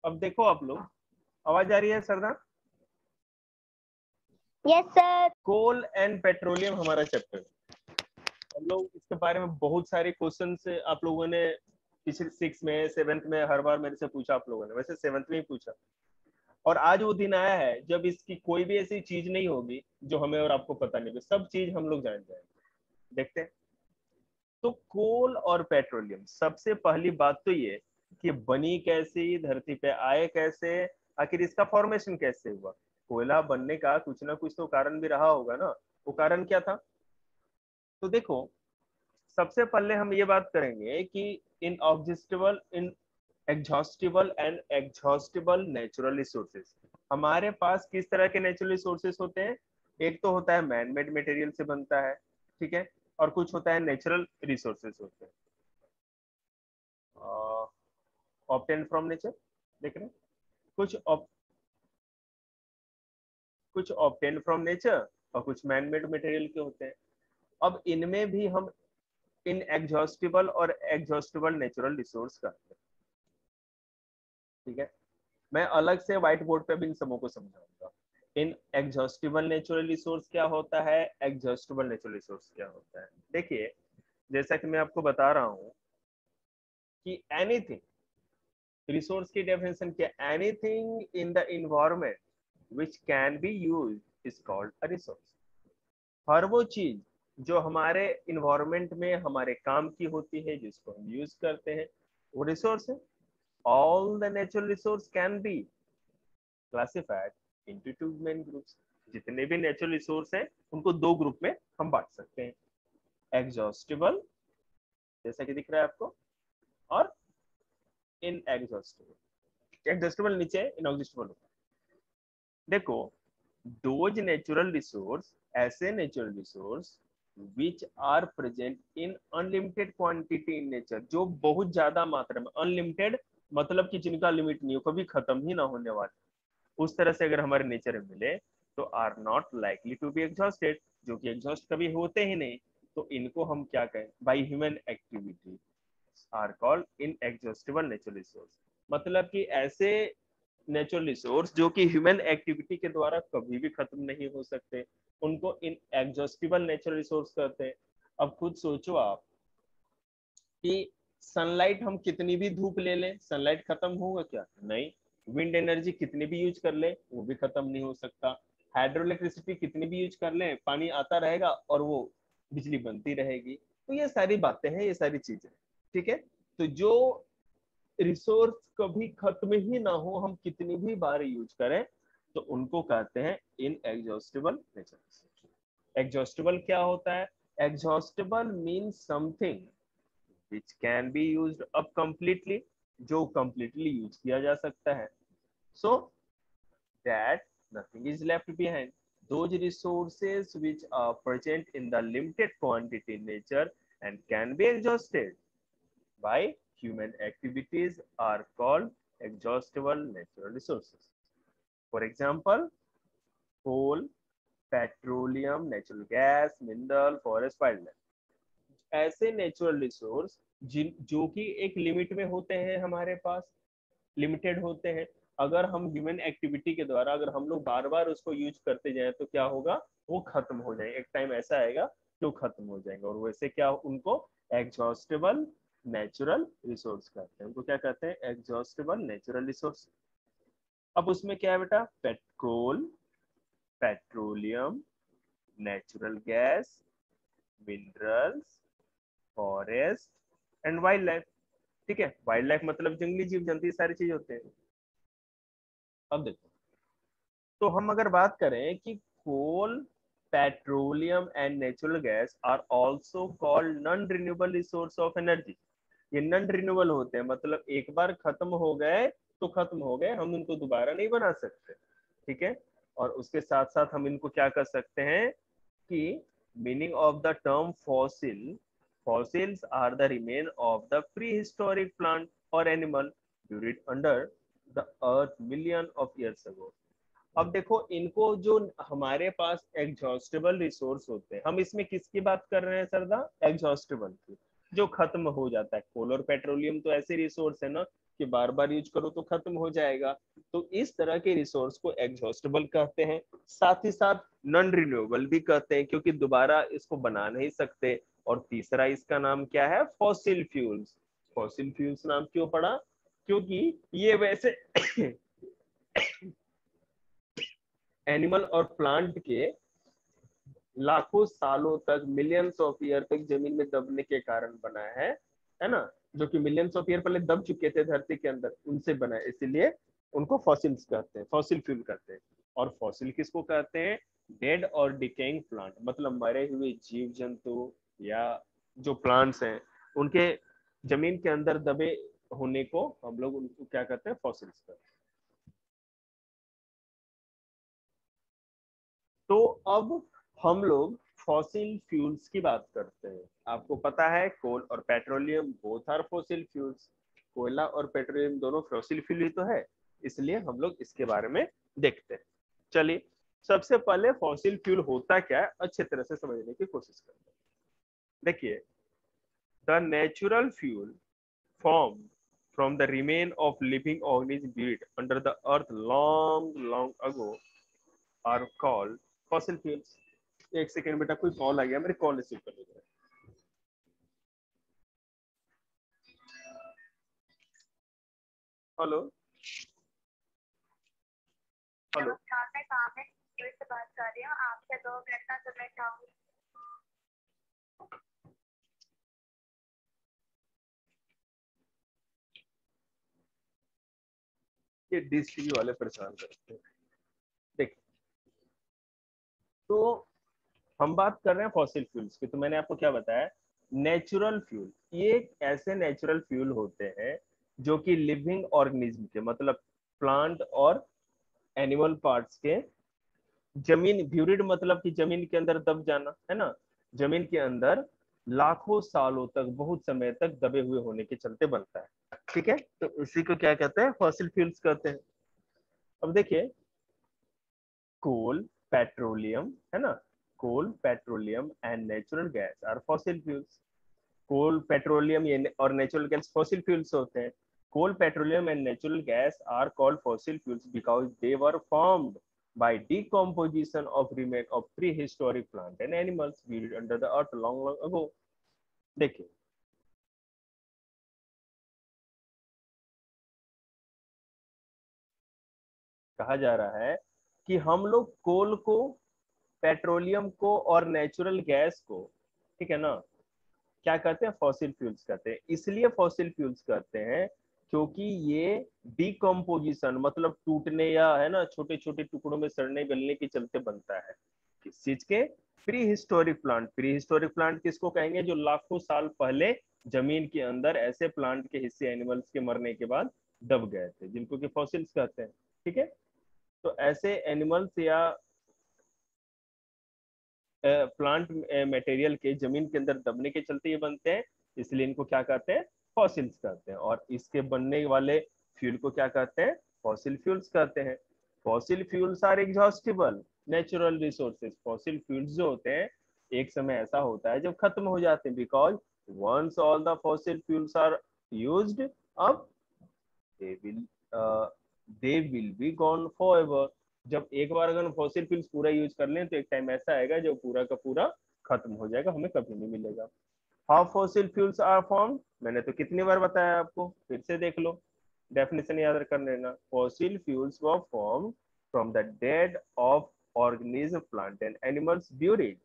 अब देखो आप लोग, आवाज आ रही है सरदार? Yes sir. Coal and petroleum हमारा चैप्टर, हम लोग इसके बारे में बहुत सारे क्वेश्चन से आप लोगों ने पिछले 6 में 7th में हर बार मेरे से पूछा आप लोगों ने, वैसे 7th में ही पूछा। और आज वो दिन आया है जब इसकी कोई भी ऐसी चीज नहीं होगी जो हमें और आपको पता नहीं होगी, सब चीज हम लोग जान जाएंगे। देखते हैं। तो कोल और पेट्रोलियम, सबसे पहली बात तो ये कि बनी कैसी, धरती पे आए कैसे, आखिर इसका फॉर्मेशन कैसे हुआ। कोयला बनने का कुछ ना कुछ तो कारण भी रहा होगा ना, वो कारण क्या था? तो देखो, सबसे पहले हम ये बात करेंगे कि inexhaustible and exhaustible natural resources, हमारे पास किस तरह के नेचुरल रिसोर्सेज होते हैं? एक तो होता है मैन मेड मटेरियल से बनता है, ठीक है, और कुछ होता है नेचुरल रिसोर्सेज होते हैं ऑब्टेन फ्रॉम नेचर। देख रहे हैं, कुछ कुछ ऑब्टेन फ्रॉम नेचर और कुछ मैन मेड मटेरियल के होते हैं। अब इनमें भी हम इन एग्जॉस्टिबल और एग्जॉस्टिबल नेचुरल रिसोर्स करते हैं, ठीक है। मैं अलग से व्हाइट बोर्ड पे भी इन सबों को समझाऊंगा। इन एग्जॉस्टिबल नेचुरल रिसोर्स क्या होता है, एग्जॉस्टिबल नेचुरल रिसोर्स क्या होता है। देखिए, जैसा कि मैं आपको बता रहा हूं कि एनीथिंग, रिसोर्स की डेफिनेशन क्या, anything in the environment which can be used is called a resource. हर वो चीज जो हमारे इन्वायरमेंट में हमारे काम की होती है, जिसको हम यूज करते हैं, वो रिसोर्स है। All the natural resource can be classified into two main groups. जितने भी नेचुरल रिसोर्स हैं उनको दो ग्रुप में हम बांट सकते हैं, एग्जॉस्टिबल जैसा कि दिख रहा है आपको, और इनएग्जॉस्टिबल। एग्जॉस्टिबल नीचे, इनएग्जॉस्टिबल ऊपर। देखो, दोज नेचुरल रिसोर्स, ऐसे natural resource which are present in unlimited quantity in nature, जो बहुत ज्यादा मात्रा में, अनलिमिटेड मतलब कि जिनका लिमिट नहीं हो, कभी खत्म ही ना होने वाले, उस तरह से अगर हमारे नेचर में मिले तो are not likely to be exhausted, जो कि एग्जॉस्ट कभी होते ही नहीं। तो इनको हम क्या कहें, by human activity are called inexhaustible natural resource. मतलब कि ऐसे नेचुरल रिसोर्स जो कि ह्यूमन एक्टिविटी के द्वारा कभी भी खत्म नहीं हो सकते, उनको इनएग्जॉस्टिबल नेचुरल रिसोर्स कहते हैं। अब खुद सोचो आप कि सनलाइट, हम कितनी भी धूप ले लें, सनलाइट खत्म होगा क्या? नहीं। विंड एनर्जी कितनी भी यूज कर ले, वो भी खत्म नहीं हो सकता। हाइड्रो इलेक्ट्रिसिटी कितनी भी यूज कर ले, पानी आता रहेगा और वो बिजली बनती रहेगी। तो ये सारी बातें हैं, ये सारी चीजें, ठीक है। तो जो रिसोर्स कभी खत्म ही ना हो, हम कितनी भी बार यूज करें, तो उनको कहते हैं इनएग्जॉस्टिबल नेचुरल। एग्जॉस्टिबल क्या होता है? Exhaustible means something which can be used up completely, जो completely यूज किया जा सकता है, so that nothing is left behind. Those resources which are present in the limited quantity in nature and can be exhausted by human activities are called exhaustible natural resources. For example, coal, petroleum, natural gas, mineral, forest, wildlife. ऐसे natural resource जिन जो कि एक limit में होते हैं, हमारे पास limited होते हैं। अगर हम ह्यूमन एक्टिविटी के द्वारा अगर हम लोग बार बार उसको यूज करते जाएं तो क्या होगा, वो खत्म हो जाएंगे। एक टाइम ऐसा आएगा कि वो खत्म हो जाएंगे, और वैसे क्या, उनको एग्जॉस्टेबल नेचुरल रिसोर्स कहते हैं। उनको क्या कहते हैं? Exhaustible natural resource. अब उसमें क्या है बेटा? Petrol, petroleum, natural gas, minerals, forest and wild life. ठीक है, वाइल्ड लाइफ मतलब जंगली जीव जंतु, सारी चीज होते हैं। अब देखो, तो हम अगर बात करें कि coal, petroleum and natural gas are also called non renewable resource of energy. ये नॉन रिन्यूएबल होते हैं, मतलब एक बार खत्म हो गए तो खत्म हो गए, हम इनको दोबारा नहीं बना सकते, ठीक है। और उसके साथ साथ हम इनको क्या कर सकते हैं कि meaning of the term fossil, fossils are the remain of the prehistoric plant or animal buried under the earth million of years ago. अब देखो, इनको जो हमारे पास एग्जॉस्टेबल रिसोर्स होते हैं, हम इसमें किसकी बात कर रहे हैं सरदा? एग्जॉस्टेबल की, जो खत्म हो जाता है। कोल और पेट्रोलियम तो ऐसे रिसोर्स है ना कि बार बार यूज करो तो खत्म हो जाएगा। तो इस तरह के रिसोर्स को एग्जॉस्टेबल कहते हैं, साथ ही साथ नॉन रिन्यूएबल भी कहते हैं क्योंकि दोबारा इसको बना नहीं सकते। और तीसरा इसका नाम क्या है, फॉसिल फ्यूल्स। फॉसिल फ्यूल्स नाम क्यों पड़ा, क्योंकि ये वैसे एनिमल और प्लांट के लाखों सालों तक, मिलियंस ऑफ ईयर तक जमीन में दबने के कारण बना है ना, जो कि मिलियंस ऑफ ईयर पहले दब चुके थे धरती के अंदर, उनसे बना है, इसीलिए उनको फॉसिल्स कहते हैं, फॉसिल फ्यूल कहते हैं। और फॉसिल किसको कहते हैं, डेड और डिकेइंग प्लांट, मतलब मरे हुए जीव जंतु या जो प्लांट्स हैं उनके जमीन के अंदर दबे होने को हम लोग उनको क्या कहते हैं, फॉसिल्स कहते हैं। तो अब हम लोग फॉसिल फ्यूल्स की बात करते हैं। आपको पता है कोल और petroleum both are fossil fuels, कोयला और पेट्रोलियम दोनों फॉसिल फ्यूल ही तो है, इसलिए हम लोग इसके बारे में देखते हैं। चलिए सबसे पहले फॉसिल फ्यूल होता क्या है अच्छे तरह से समझने की कोशिश करते हैं। देखिए, the natural fuel formed from the remain of living organisms buried under the earth long ago are called fossil fuels। एक सेकेंड बेटा, कोई कॉल आ गया, मेरे कॉल रिसीव कर लीजिए। Hello hello. नमस्कार, मैं काम से बात कर रही हूँ। आपसे 2 मिनट का समय चाहूंगी। ये डिश टीवी वाले परेशान करते हैं। देखिए, तो हम बात कर रहे हैं फॉसिल फ्यूल्स की, तो मैंने आपको क्या बताया, नेचुरल फ्यूल। ये ऐसे नेचुरल फ्यूल होते हैं जो कि लिविंग ऑर्गेनिज्म के, मतलब प्लांट और एनिमल पार्ट्स के, जमीन ब्यूरिड मतलब कि जमीन के अंदर दब जाना है ना, जमीन के अंदर लाखों सालों तक, बहुत समय तक दबे हुए होने के चलते बनता है। ठीक है, तो इसी को क्या कहते हैं, फॉसिल फ्यूल्स कहते हैं। अब देखिए, कोल, पेट्रोलियम है ना, coal, petroleum and natural gas are fossil fuels. Coal, petroleum ये और नेचुरल गैस फॉसिल फ्यूल्स होते हैं। Coal, petroleum and natural gas are called fossil fuels because they were formed by decomposition of remain of prehistoric plant and animals buried under the earth long ago। देखिए, कहा जा रहा है कि हम लोग कोल को, पेट्रोलियम को और नेचुरल गैस को, ठीक है ना, क्या कहते हैं, फॉसिल फ्यूल्स कहते हैं। इसलिए फॉसिल फ्यूल्स कहते हैं क्योंकि ये डिकम्पोजिशन, मतलब टूटने या है ना छोटे छोटे टुकड़ों में सड़ने गलने के चलते बनता है। किस चीज के, pre historic plant. Pre historic plant किसको कहेंगे, जो लाखों साल पहले जमीन के अंदर ऐसे प्लांट के हिस्से एनिमल्स के मरने के बाद दब गए थे, जिनको कि फॉसिल्स कहते हैं। ठीक है, तो ऐसे एनिमल्स या प्लांट मटेरियल के जमीन के अंदर दबने के चलते ये बनते हैं, इसलिए इनको क्या कहते हैं, फॉसिल्स कहते हैं। और इसके बनने वाले फ्यूल को क्या कहते हैं, फॉसिल फ्यूल्स कहते हैं। Fossil fuels are exhaustible natural resources. Fossil fuels जो होते हैं एक समय ऐसा होता है जब खत्म हो जाते हैं, because once all the fossil fuels are used up they will they will be gone forever. जब एक बार अगर फॉसिल फ्यूल्स पूरा यूज कर लें तो एक टाइम ऐसा आएगा जो पूरा का पूरा खत्म हो जाएगा, हमें कभी नहीं मिलेगा। How fossil fuels are form, मैंने तो कितनी बार बताया आपको, फिर से देख लो, डेफिनेशन याद कर लेना। Fossil fuels were form from the dead of organism plant and animals buried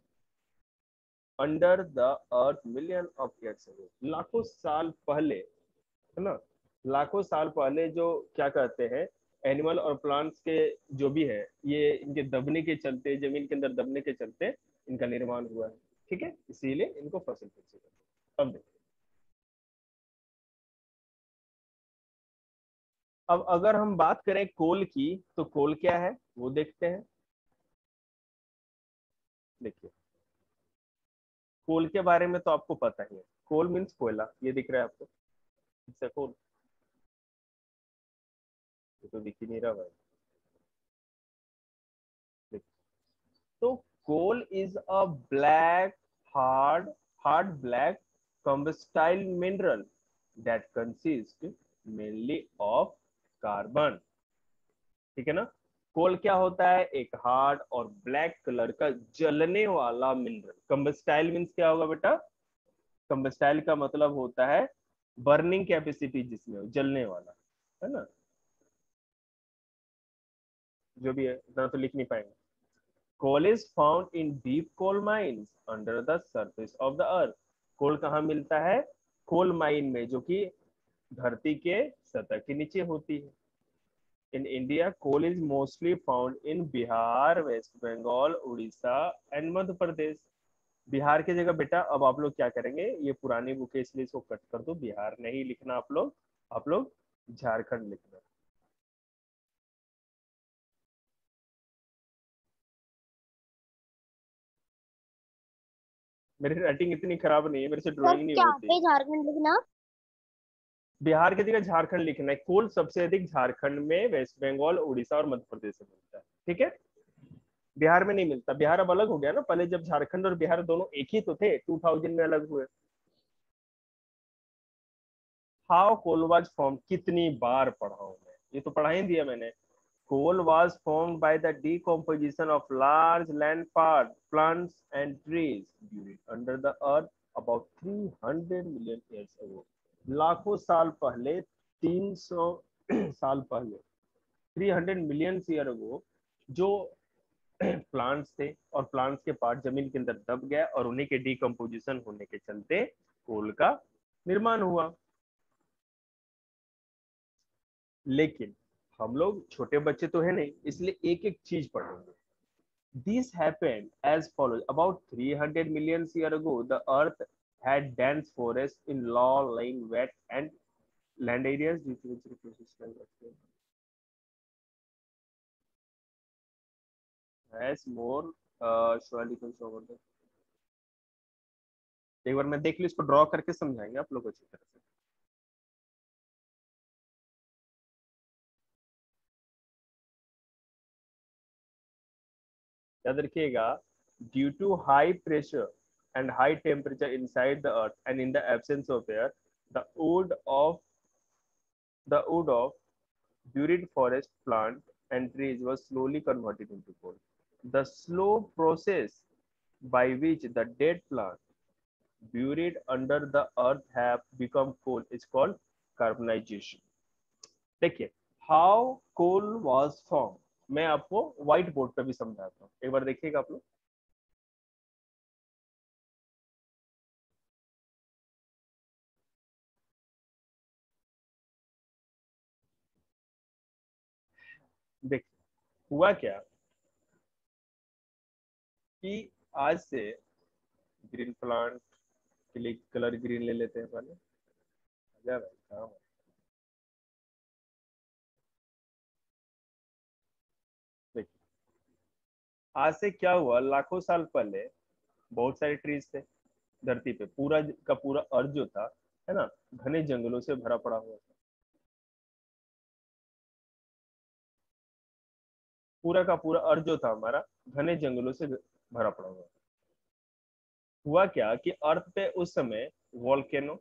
under the earth million of years ago. लाखों साल पहले, है ना, लाखों साल पहले जो क्या कहते हैं, एनिमल और प्लांट्स के जो भी है, ये इनके दबने के चलते, जमीन के अंदर दबने के चलते इनका निर्माण हुआ है। ठीक है, इसीलिए इनको फॉसिल फ्यूल्स कहते हैं। अब देखिए, अब अगर हम बात करें कोल की, तो कोल क्या है वो देखते हैं। देखिए, कोल के बारे में तो आपको पता ही है, कोल मीन्स कोयला, ये दिख रहा है आपको, इससे कोल, ये तो दिख ही नहीं रहा भाई। देखिए, तो coal is a black, hard, hard black combustible mineral that consists mainly of carbon. ठीक है ना। कोल क्या होता है? एक हार्ड और ब्लैक कलर का जलने वाला मिनरल। कंबस्टाइल मीन्स क्या होगा बेटा? कंबस्टाइल का मतलब होता है बर्निंग कैपेसिटी, जिसमें जलने वाला, है ना। जो भी है इतना तो लिख नहीं पाएंगे। Coal is found in deep coal mines under the surface of the earth. Coal कहाँ मिलता है? कोल माइन में, जो कि धरती के सतह के नीचे होती है। In India, coal is mostly found in Bihar, West Bengal, Orissa and Madhya Pradesh. Bihar की जगह बेटा अब आप लोग क्या करेंगे, ये पुरानी बुक है इसलिए इसको कट कर दो, बिहार नहीं लिखना आप लोग झारखंड लिखना। मेरी राइटिंग इतनी खराब नहीं है, मेरे से सर ड्राइंग नहीं क्या होती। पे झारखंड लिखना? बिहार की जगह झारखंड लिखना है। कोल सबसे अधिक झारखंड में, वेस्ट बंगाल, उड़ीसा और मध्य प्रदेश में मिलता है। ठीक है, बिहार में नहीं मिलता। बिहार अब अलग हो गया ना, पहले जब झारखंड और बिहार दोनों एक ही तो थे, 2000 में अलग हुए। हाउ कोल वाज फॉर्म, कितनी बार पढ़ा हूं मैं, ये तो पढ़ा ही दिया मैंने। Coal was formed by the decomposition of large land plants and trees buried under the earth about 300 million years ago। लाखों साल पहले, 300 साल पहले, 300 मिलियन ईयर अगो, जो प्लांट्स थे और प्लांट्स के पार्ट जमीन के अंदर दब गया और उन्हीं के डिकम्पोजिशन होने के चलते कोल का निर्माण हुआ। लेकिन हम लोग छोटे बच्चे तो है नहीं, इसलिए एक एक चीज पढ़ेंगे। This happened as follows: about 300 million years ago, the Earth had dense forests in low-lying wet and land areas due to which resources has more soil equals over the। एक बार मैं देख ली, इसको ड्रॉ करके समझाएंगे आप लोग अच्छी तरह से। याद रखिएगा, due to high pressure and high temperature inside the earth and in the absence of air, the wood of the wood of buried forest plant and trees was slowly converted into coal. The slow process by which the dead plant buried under the earth have become coal is called carbonization। देखिए, how coal was form, मैं आपको white board पे भी समझाता हूँ, एक बार देखिएगा आप लोग। देखिए, हुआ क्या कि आज से ग्रीन प्लांट के लिए कलर ग्रीन ले लेते हैं पहले। भाई काम है। देखिए, आज से क्या हुआ, लाखों साल पहले बहुत सारे ट्रीज थे धरती पे, पूरा का पूरा अर्थ जो था, है ना, घने जंगलों से भरा पड़ा हुआ था। पूरा का पूरा अर्थ जो था हमारा, घने जंगलों से भरा पड़ा हुआ था। हुआ क्या कि अर्थ पे उस समय वॉल्केनो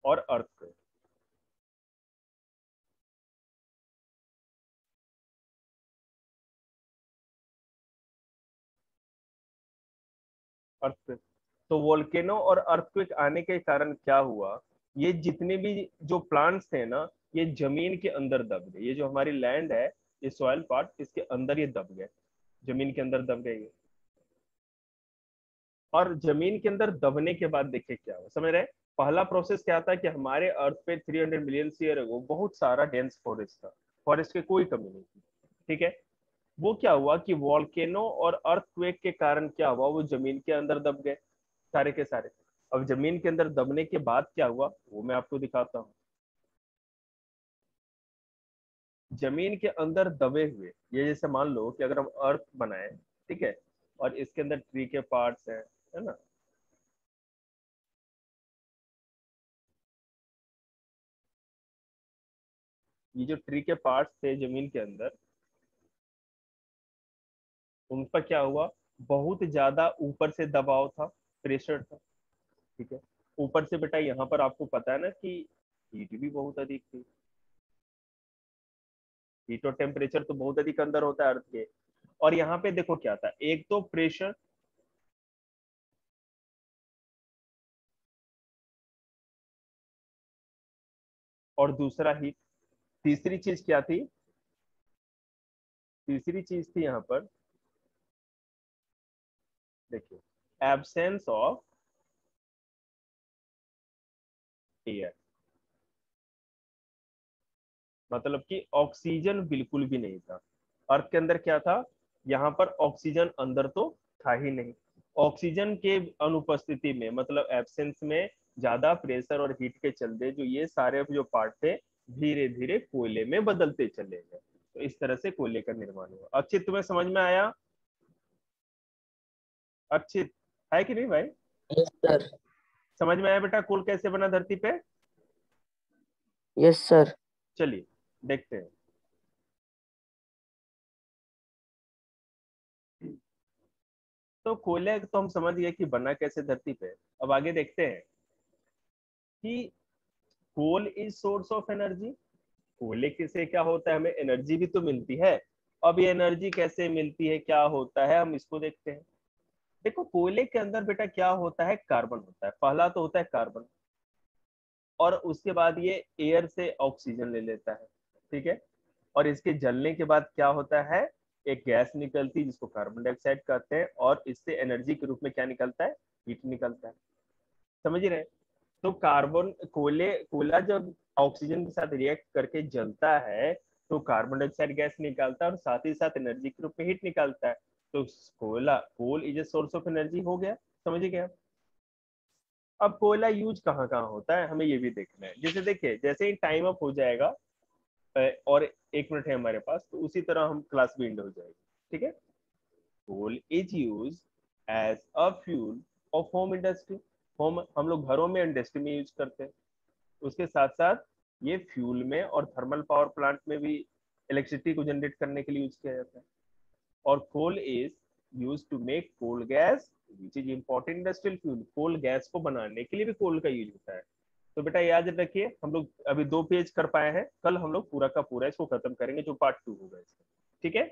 और अर्थ, अर्थ तो वोल्केनो और अर्थक्वेक आने के कारण क्या हुआ, ये जितने भी जो प्लांट्स थे ना, ये जमीन के अंदर दब गए। ये जो हमारी लैंड है, ये सॉइल पार्ट, इसके अंदर ये दब गए, जमीन के अंदर दब गए। और जमीन के अंदर दबने के बाद देखिए क्या हुआ, समझ रहे? पहला प्रोसेस क्या था कि हमारे अर्थ पे 300 मिलियन ईयर अगो बहुत सारा डेंस फॉरेस्ट था, फॉरेस्ट की कोई कमी नहीं थी। ठीक है, वो क्या हुआ कि वॉल्केनो और अर्थक्वेक के कारण क्या हुआ, वो जमीन के अंदर दब गए सारे के सारे। अब जमीन के अंदर दबने के बाद क्या हुआ, वो मैं आपको दिखाता हूँ। जमीन के अंदर दबे हुए, ये जैसे मान लो कि अगर हम अर्थ बनाए, ठीक है, और इसके अंदर ट्री के पार्ट्स हैं, है ना, ये जो ट्री के पार्ट्स थे जमीन के अंदर, उन पर क्या हुआ, बहुत ज्यादा ऊपर से दबाव था, प्रेशर था, ठीक है। ऊपर से बेटा यहाँ पर आपको पता है ना कि हीट भी बहुत अधिक थी, हीट और टेम्परेचर तो बहुत अधिक अंदर होता है अर्थ के। और यहाँ पे देखो क्या था, एक तो प्रेशर, और दूसरा हीट। तीसरी चीज क्या थी, तीसरी चीज थी यहाँ पर, देखिए, एब्सेंस ऑफ एयर, मतलब कि ऑक्सीजन बिल्कुल भी नहीं था। अर्थ के अंदर क्या था, यहाँ पर ऑक्सीजन अंदर तो था ही नहीं। ऑक्सीजन के अनुपस्थिति में, मतलब एब्सेंस में, ज्यादा प्रेशर और हीट के चलते जो ये सारे जो पार्ट थे धीरे धीरे कोयले में बदलते चले गए। तो इस तरह से कोयले का निर्माण हुआ। अक्षित, तुम्हें समझ में आया? अक्षित, है कि नहीं भाई? Yes sir. समझ में आया बेटा कोल कैसे बना धरती पे? Yes sir. चलिए देखते हैं। तो कोयले तो हम समझ गए कि बना कैसे धरती पे। अब आगे देखते हैं कि coal is source of energy. कोयले से क्या होता है, हमें एनर्जी भी तो मिलती है। अब ये एनर्जी कैसे मिलती है, क्या होता है, हम इसको देखते हैं। देखो कोयले के अंदर बेटा क्या होता है, कार्बन होता है। पहला तो होता है कार्बन, और उसके बाद ये एयर से ऑक्सीजन ले लेता है, ठीक है। और इसके जलने के बाद क्या होता है, एक गैस निकलती है जिसको कार्बन डाइऑक्साइड कहते हैं, और इससे एनर्जी के रूप में क्या निकलता है, हीट निकलता है। समझ रहे हैं? तो कार्बन, कोयला जब ऑक्सीजन के साथ रिएक्ट करके जलता है तो कार्बन डाइऑक्साइड गैस निकालता है और साथ ही साथ एनर्जी के रूप में हीट निकालता है। तो coal is a source of energy हो गया। समझ गए? अब कोयला यूज कहाँ कहाँ होता है हमें ये भी देखना है। जैसे देखिए, जैसे ही टाइम अप हो जाएगा और 1 मिनट है हमारे पास, तो उसी तरह हम क्लास भी एंड हो जाएगी, ठीक है। Coal is use as a fuel of home industry. Home हम लोग घरों में, इंडस्ट्री में यूज करते हैं। उसके साथ साथ ये फ्यूल में और थर्मल पावर प्लांट में भी इलेक्ट्रिसिटी को जनरेट करने के लिए यूज किया जाता है। और coal is use to make coal gas which is important industrial fuel. Coal gas को बनाने के लिए भी कोल का यूज होता है। तो बेटा याद रखिए, हम लोग अभी 2 पेज कर पाए हैं, कल हम लोग पूरा का पूरा इसको खत्म करेंगे, जो पार्ट 2 होगा इसका, ठीक है।